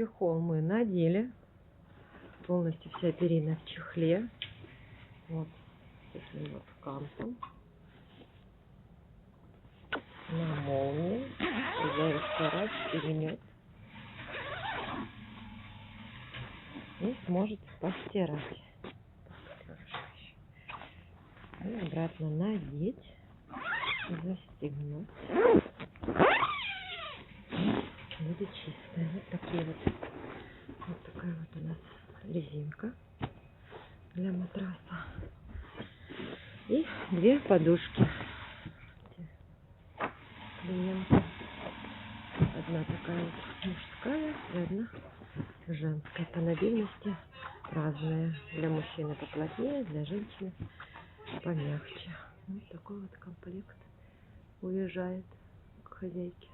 чехол мы надели. Полностью вся перина в чехле. Вот с таким вот кантом. На молнии. Заискорать, перемет. И сможете постирать. И обратно надеть. Застегнуть. Будет чистая. Вот такие вот. Вот такая вот у нас резинка для матраса. И две подушки. Клиента. Одна такая вот мужская и одна женская. По мобильности разные. Для мужчины поплотнее, для женщины помягче. Вот такой вот комплект уезжает к хозяйке.